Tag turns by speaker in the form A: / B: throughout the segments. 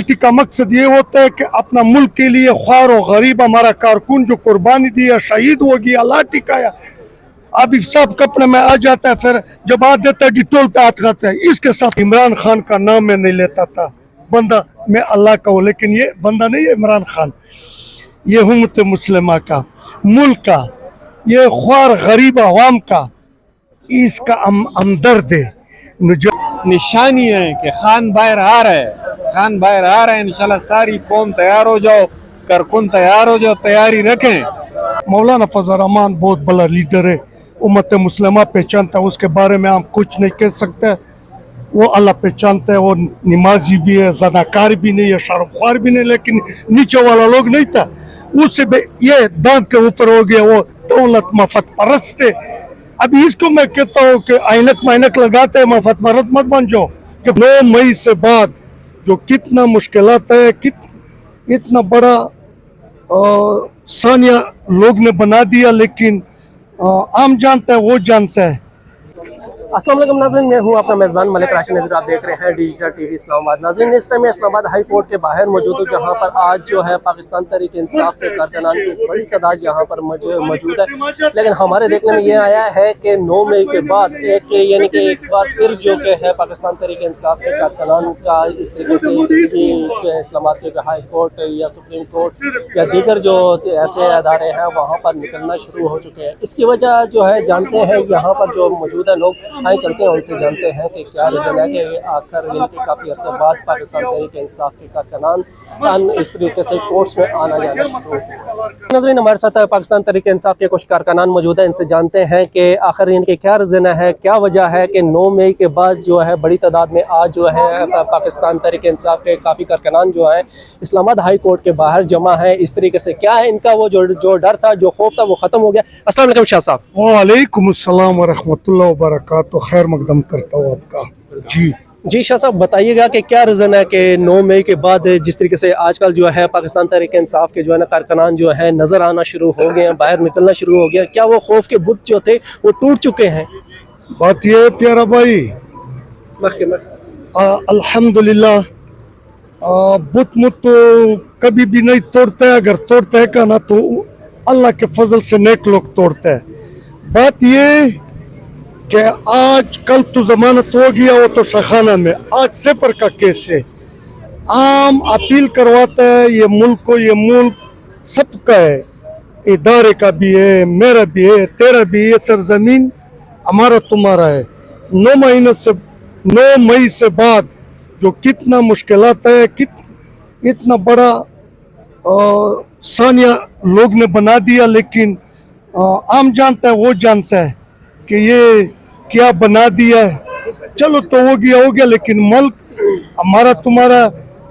A: Party का मकसद ये होता है कि अपना मुल्क के लिए ख्वार और गरीब हमारा कारकुन जो कुर्बानी दिया, शहीद हो गया, अल्लाह टिकाया, अब इस सब कपड़े में आ जाता है, फिर जब आ देता है डिटोल पे हाथ खाता है। इसके साथ इमरान खान का नाम मैं नहीं लेता था, बंदा मैं अल्लाह का हूँ, लेकिन ये बंदा नहीं है इमरान खान, ये उम्मत मुस्लिमा का, मुल्क का, ये ख्वार गरीब अवाम का, इसका हमदर्द है।
B: निशानी है कि खान बाहर आ रहा है, खान बाहर आ रहा है। इंशाल्लाह सारी कौम तैयार हो जाओ, कारकुन तैयार हो जाओ, तैयारी रखें।
A: मौलाना फजल रहमान बहुत बड़ा लीडर है, उम्मत मुस्लिमा पहचानता है, उसके बारे में हम कुछ नहीं कह सकते। वो अल्लाह पहचानता है, वो नमाजी भी है, ज़नाकार भी नहीं है, शाहरुखार भी नहीं, लेकिन नीचे वाला लोग नहीं था, उससे ये दांत के ऊपर हो गया, वो दौलत मफत परस्त है। अभी इसको मैं कहता हूँ कि ऐनक लगाते हैं, मफत परस्त मत बन जाओ। कि 9 मई से बाद जो कितना मुश्किलात है, इतना बड़ा सानिया लोग ने बना दिया, लेकिन आम जानता है, वो जानता है।
C: अस्सलाम वालेकुम नाज़रीन, मैं हूँ आपका मेज़बान मलिक राशिद नज़र, आप देख रहे हैं डिजिटल टीवी इस्लामाबाद। नाज़रीन, इस टाइम इस्लामाबाद हाई कोर्ट के बाहर मौजूद हूँ, जहाँ पर आज जो है पाकिस्तान तहरीक इंसाफ के कारकुनान की बड़ी तादाद यहाँ पर मौजूद है। लेकिन हमारे देखने में ये आया है कि 9 मई के बाद यानी कि एक बार फिर जो कि है पाकिस्तान तहरीक इंसाफ के कारकुनान का इस तरीके से किसी भी इस्लामाबाद के हाई कोर्ट या सुप्रीम कोर्ट या दीगर जो ऐसे अदारे हैं वहाँ पर निकलना शुरू हो चुके हैं। इसकी वजह जो है जानते हैं, यहाँ पर जो मौजूद है लोग, आए चलते हैं उनसे जानते हैं कि क्या रीज़न है कि आखिर इनके काफ़ी अर्से बाद पाकिस्तान तहरीक इंसाफ के कारकुनान इस तरीके से कोर्ट्स में आना जाना शुरू हो गया। नाज़रीन, हमारे साथ पाकिस्तान तहरीक इंसाफ के कुछ कारकुनान मौजूद हैं, इनसे जानते हैं कि आखिर इनके क्या रीज़न है, क्या वजह है कि 9 मई के बाद जो है बड़ी तादाद में आज जो है पाकिस्तान तहरीक इंसाफ के काफ़ी कारकुनान जो हैं इस्लामाबाद हाई कोर्ट के बाहर जमा है। इस तरीके से क्या है इनका वो जो डर था, जो खौफ था, वो ख़त्म हो गया। अस्सलाम वालेकुम शाह साहब।
A: वालेकुम अस्सलाम व रहमतुल्लाहि व बरकातहू, खैर मकदम करता हूँ आपका।
C: जी शाह साहब, बताइएगा कि क्या रीज़न है कि 9 मई के बाद जिस तरीके से आजकल जो है पाकिस्तान तहरीक इंसाफ के जो है ना कारकुनान जो है नज़र आना शुरू हो गए हैं, बाहर निकलना शुरू हो गया, क्या वो खौफ के बुत जो थे वो टूट चुके हैं?
A: बात ये प्यारा भाई, अल्हम्दुलिल्लाह, बुत मुत तो कभी भी नहीं तोड़ता है, अगर तोड़ता है का ना तो अल्लाह के फजल से नेक लोग तोड़ते हैं। बात ये कि आज कल तो जमानत हो गया, वो तो शाखाना में, आज सिफर का केस है। आम अपील करवाता है, ये मुल्क को, ये मुल्क सबका है, इदारे का भी है, मेरा भी है, तेरा भी है, सरजमीन हमारा तुम्हारा है। 9 मई से बाद जो कितना मुश्किलात है, इतना बड़ा सानिया लोग ने बना दिया, लेकिन आम जानता है, वो जानता है कि ये क्या बना दिया है। चलो तो हो गया, लेकिन मुल्क हमारा तुम्हारा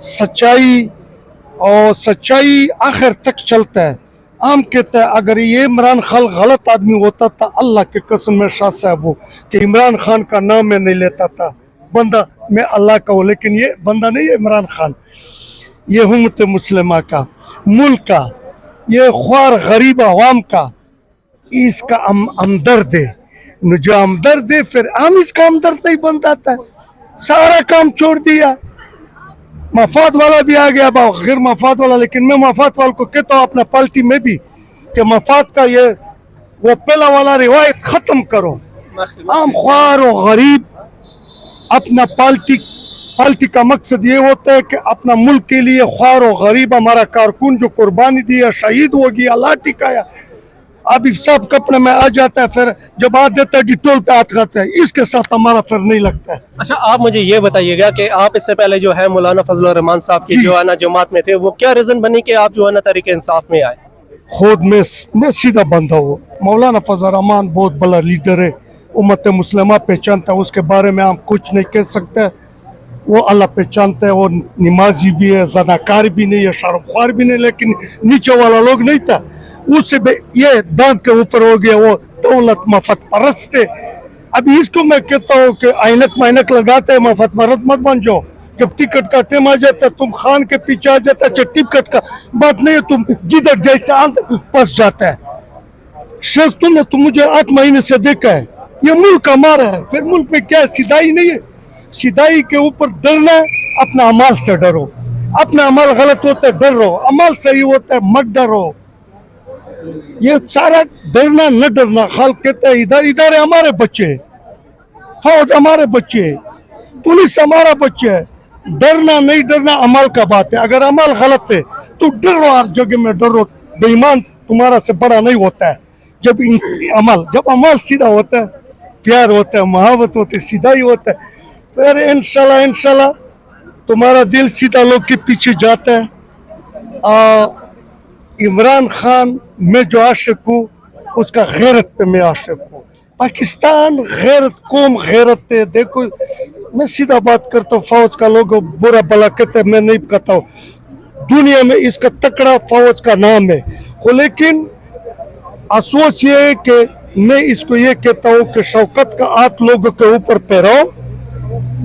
A: सच्चाई और सच्चाई आखिर तक चलता है। आम कहता है अगर ये इमरान खान गलत आदमी होता था, अल्लाह के कसम में शाह साहब वो कि इमरान खान का नाम मैं नहीं लेता था, बंदा मैं अल्लाह का हूँ, लेकिन ये बंदा नहीं है इमरान खान, ये उम्मत मुस्लिमा का, मुल्क का, ये ख्वार गरीब अवाम का, इसका हमदर्द है। जो हमदर्द है, फिर हम इसका हमदर्द नहीं बन जाता है। सारा काम छोड़ दिया, मफाद वाला भी आ गया, गैर मफाद वाला, लेकिन मैं मफाद वाले को कहता हूँ अपना पार्टी में भी कि मफाद का ये वो पहला वाला रिवायत ख़त्म करो। आम ख्वार और गरीब, अपना पार्टी का मकसद ये होता है कि अपना मुल्क के लिए ख्वार और गरीब हमारा कारकुन जो कुर्बानी दिया, शहीद हो गया, अल्लाह टिकाया, अब इस सब कपड़े में आ जाता है, फिर जब आ देता है डिटोल पे हाथ खाता है। इसके साथ हमारा फिर नहीं लगता है।
C: अच्छा, आप मुझे ये बताइएगा कि आप इससे पहले जो है मौलाना फजल रहमान साहब की जो है ना जमात में थे, वो क्या रीज़न बनी कि आप जो है ना तहरीक इंसाफ में आए?
A: खुद मैं सीधा बंदा हूँ, मौलाना फजल रहमान बहुत बड़ा लीडर है, उम्मत मुस्लिमा पहचानता है, उसके बारे में हम कुछ नहीं कह सकते। वो अल्लाह पहचानता है, वो नमाजी भी है, ज़नाकार भी नहीं है, शाहरुखार भी नहीं, लेकिन नीचे वाला लोग नहीं था, उससे ये दांत के ऊपर हो गया, वो दौलत मफत परस्त है। अभी इसको मैं कहता हूँ कि ऐनक लगाते हैं, मफत परस्त मत बन जाओ। जब टिकट का टाइम आ जाता है, तुम खान के पीछे आ जाता है, टिकट का बात नहीं है, तुम जिधर जैसे आंख फंस जाता है। शेख तुमने तो मुझे 8 महीने से देखा है, ये मुल्क हमारा है, फिर मुल्क में क्या सिदाई नहीं है। सिदाई के ऊपर डरना है, अपना अमाल से डरो। अपना अमल गलत होता है डर रहो, अमल सही होता है मत डरो। ये सारा डरना न डरना, खाल कहते हैं इधर इधर है हमारे बच्चे, फौज हमारे बच्चे, पुलिस हमारा बच्चे है। डरना नहीं डरना अमल का बात है। अगर अमल गलत है तो डरो, हर जगह में डरो। बेईमान तुम्हारा से बड़ा नहीं होता है। जब अमल सीधा होता है, प्यार होता है, मोहब्बत होती है, सीधा ही होता है, फिर इंशाल्लाह तुम्हारा दिल सीधा लोग के पीछे जाता है। इमरान खान में जो आशिक हूँ उसका गैरत पे मैं आशिक हूँ। पाकिस्तान गैरत, कौम गैरत है। देखो मैं सीधा बात करता हूँ, फौज का लोग बुरा भला कहते हैं, मैं नहीं कहता हूँ। दुनिया में इसका तकड़ा फौज का नाम है, लेकिन अफसोस ये है कि मैं इसको ये कहता हूँ कि शौकत का हाथ लोगों के ऊपर पैराओ,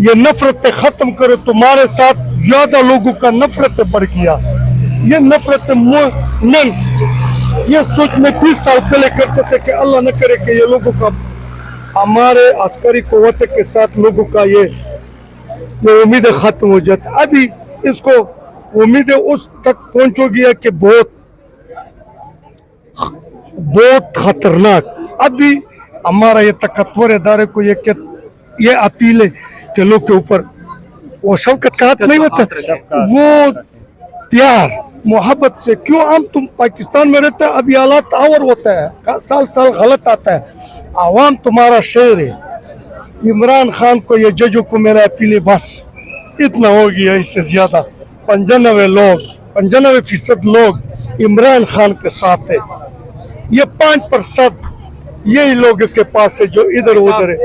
A: ये नफरतें खत्म करो। तुम्हारे साथ ज्यादा लोगों का नफरत बढ़ गया। ये नफरत ये सोच में 20 साल पहले करते थे कि अल्लाह न करे कि ये लोगों का, हमारे अस्करी कुव्वत के साथ लोगों का ये उम्मीदें खत्म हो जाती। अभी इसको उम्मीदें उस तक पहुंचोगी है कि बहुत खतरनाक। अभी हमारा ये तकत्वर इदारे को ये अपील है कि लोग के ऊपर वो शौकत का हाथ नहीं होता, वो प्यार मोहब्बत से। क्यों हम तुम पाकिस्तान में रहते हैं, अभी हालात और होता है, साल साल गलत आता है। आवाम तुम्हारा शेर है। इमरान खान को ये जजों को मेरा अपील है, बस इतना हो गया, इससे ज्यादा 95% लोग इमरान खान के साथ है। ये 5% यही लोग के पास है जो इधर उधर है।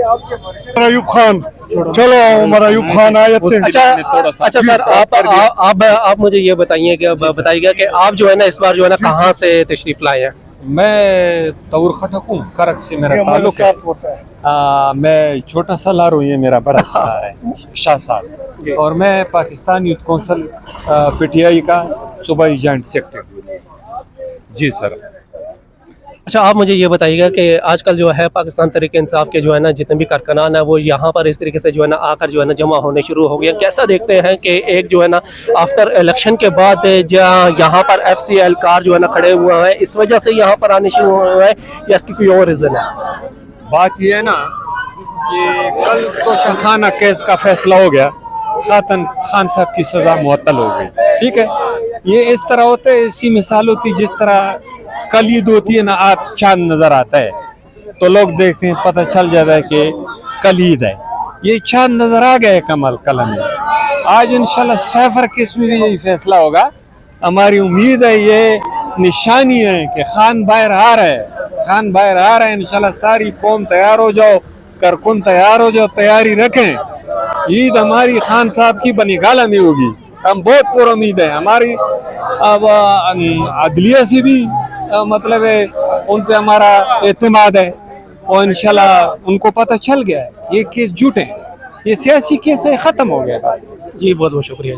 A: अयूब खान, चलो उमर अयूब खान आए थे।
C: अच्छा सर, आप मुझे ये बताइएगा कि आप जो है ना इस बार जो है ना कहाँ से तशरीफ लाए हैं?
B: मैं तौर खटक हूँ, करक से मेरा ताल्लुक है। मैं छोटा सा लार हूँ, ये मेरा बड़ा सा है शाह साहब, और मैं पाकिस्तान यूथ काउंसिल पीटीआई का सूबाई जॉइंट सेक्रेटरी। जी सर।
C: अच्छा, आप मुझे ये बताइएगा कि आजकल जो है पाकिस्तान तहरीक इंसाफ के जो है ना जितने भी कारकुनान है वो यहाँ पर इस तरीके से जो है ना आकर जो है ना जमा होने शुरू हो गए। कैसा देखते हैं कि एक जो है ना आफ्टर इलेक्शन के बाद यहाँ पर FCL कार जो है ना खड़े हुए हैं, इस वजह से यहाँ पर आने शुरू हुए हैं या इसकी कोई और रीज़न है?
B: बात ये है ना कि कल तो शाहखाना केस का फैसला हो गया, खातन खान साहब की सज़ा मुअत्तल हो गई। ठीक है, ये इस तरह होता है, ऐसी मिसाल होती जिस तरह कलीद होती है ना, आप चांद नजर आता है तो लोग देखते हैं, पता चल जाता है कि कलीद है। ये चांद नजर आ गया है कमल कलम में। आज इंशाल्लाह सैफर केस में भी यही फैसला होगा। हमारी उम्मीद है, ये निशानी है कि खान बाहर आ रहा है, खान बाहर आ रहा है। इंशाल्लाह सारी कौम तैयार हो जाओ, कारकुन तैयार हो जाओ, तैयारी रखें। ईद हमारी खान साहब की बनीगाला में होगी, हम बहुत पुर उम्मीद है। हमारी अब अदलिया से भी मतलब है उन पे हमारा एतमाद है, और इंशाल्लाह उनको पता चल गया है ये केस झूठे हैं, ये सियासी केस है, खत्म हो गया।
C: जी बहुत बहुत शुक्रिया।